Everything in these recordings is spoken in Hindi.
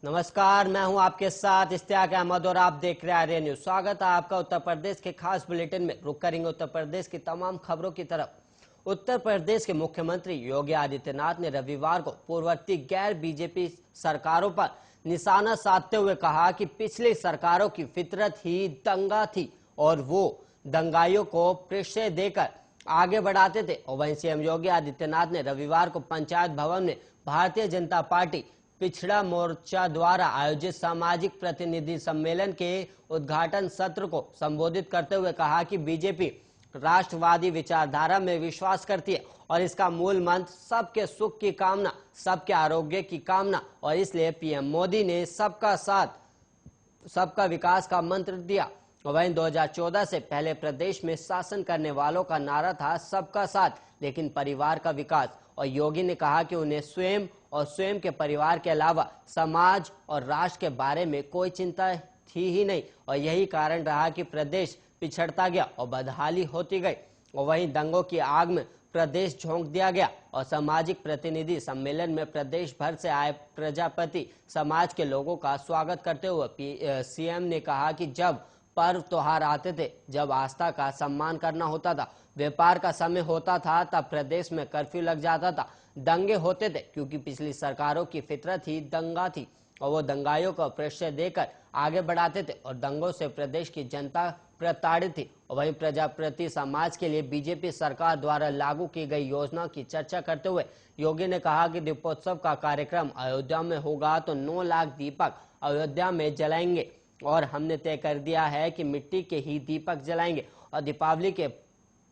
नमस्कार, मैं हूं आपके साथ इश्तियाक अहमद और आप देख रहे हैं आर्य न्यूज। स्वागत है आपका उत्तर प्रदेश के खास बुलेटिन में। रुक करेंगे उत्तर प्रदेश की तमाम खबरों की तरफ। उत्तर प्रदेश के मुख्यमंत्री योगी आदित्यनाथ ने रविवार को पूर्ववर्ती गैर बीजेपी सरकारों पर निशाना साधते हुए कहा कि पिछली सरकारों की फितरत ही दंगा थी और वो दंगाइयों को प्रश्रय देकर आगे बढ़ाते थे। और वहीं सीएम योगी आदित्यनाथ ने रविवार को पंचायत भवन में भारतीय जनता पार्टी पिछड़ा मोर्चा द्वारा आयोजित सामाजिक प्रतिनिधि सम्मेलन के उद्घाटन सत्र को संबोधित करते हुए कहा कि बीजेपी राष्ट्रवादी विचारधारा में विश्वास करती है और इसका मूल मंत्र सबके सुख की कामना, सबके आरोग्य की कामना, और इसलिए पीएम मोदी ने सबका साथ सबका विकास का मंत्र दिया। वहीं 2014 से पहले प्रदेश में शासन करने वालों का नारा था सबका साथ लेकिन परिवार का विकास। और योगी ने कहा कि उन्हें स्वयं और स्वयं के परिवार के अलावा समाज और राष्ट्र के बारे में कोई चिंता थी ही नहीं और यही कारण रहा कि प्रदेश पिछड़ता गया और बदहाली होती गई। और वहीं दंगों की आग में प्रदेश झोंक दिया गया। और सामाजिक प्रतिनिधि सम्मेलन में प्रदेश भर से आए प्रजापति समाज के लोगों का स्वागत करते हुए सीएम ने कहा कि जब पर्व त्योहार आते थे, जब आस्था का सम्मान करना होता था, व्यापार का समय होता था, तब प्रदेश में कर्फ्यू लग जाता था, दंगे होते थे, क्योंकि पिछली सरकारों की फितरत ही दंगा थी और वो दंगाइयों को प्रश्रय देकर आगे बढ़ाते थे और दंगों से प्रदेश की जनता प्रताड़ित थी। और वहीं प्रजापति समाज के लिए बीजेपी सरकार द्वारा लागू की गई योजना की चर्चा करते हुए योगी ने कहा कि दीपोत्सव का कार्यक्रम अयोध्या में होगा तो 9 लाख दीपक अयोध्या में जलाएंगे और हमने तय कर दिया है कि मिट्टी के ही दीपक जलाएंगे। और दीपावली के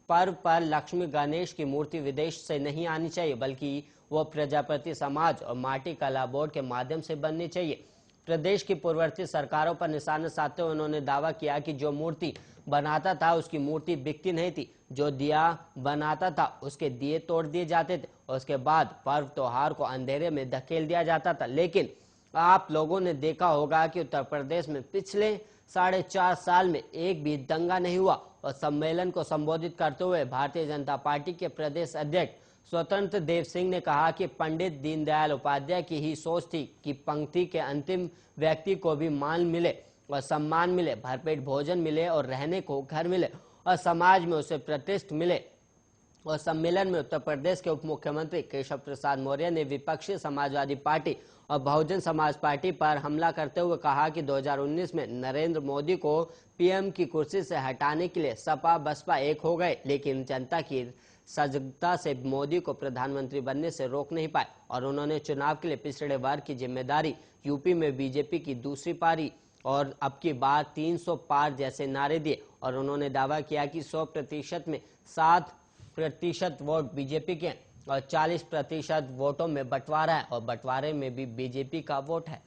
पर्व पर लक्ष्मी गणेश की मूर्ति विदेश से नहीं आनी चाहिए बल्कि वो प्रजापति समाज और माटी कला बोर्ड के माध्यम से बननी चाहिए। प्रदेश की पूर्ववर्ती सरकारों पर निशाना साधते हुए उन्होंने दावा किया कि जो मूर्ति बनाता था उसकी मूर्ति बिकती नहीं थी, जो दिया बनाता था उसके दिए तोड़ दिए जाते थे और उसके बाद पर्व त्योहार को अंधेरे में धकेल दिया जाता था। लेकिन आप लोगों ने देखा होगा कि उत्तर प्रदेश में पिछले 4.5 साल में एक भी दंगा नहीं हुआ। और सम्मेलन को संबोधित करते हुए भारतीय जनता पार्टी के प्रदेश अध्यक्ष स्वतंत्र देव सिंह ने कहा कि पंडित दीनदयाल उपाध्याय की ही सोच थी कि पंक्ति के अंतिम व्यक्ति को भी मान मिले और सम्मान मिले, भरपेट भोजन मिले और रहने को घर मिले और समाज में उसे प्रतिष्ठा मिले। और सम्मेलन में उत्तर प्रदेश के उप मुख्यमंत्री केशव प्रसाद मौर्य ने विपक्षी समाजवादी पार्टी और बहुजन समाज पार्टी पर हमला करते हुए कहा कि 2019 में नरेंद्र मोदी को पीएम की कुर्सी से हटाने के लिए सपा बसपा एक हो गए, लेकिन जनता की सजगता से मोदी को प्रधानमंत्री बनने से रोक नहीं पाए और उन्होंने चुनाव के लिए पिछड़े वर्ग की जिम्मेदारी यूपी में बीजेपी की दूसरी पारी और अब की बार 300 पार जैसे नारे दिए। और उन्होंने दावा किया कि 100% में 7% वोट बीजेपी के और 40% वोटों में बंटवारा है और बंटवारे में भी बीजेपी का वोट है।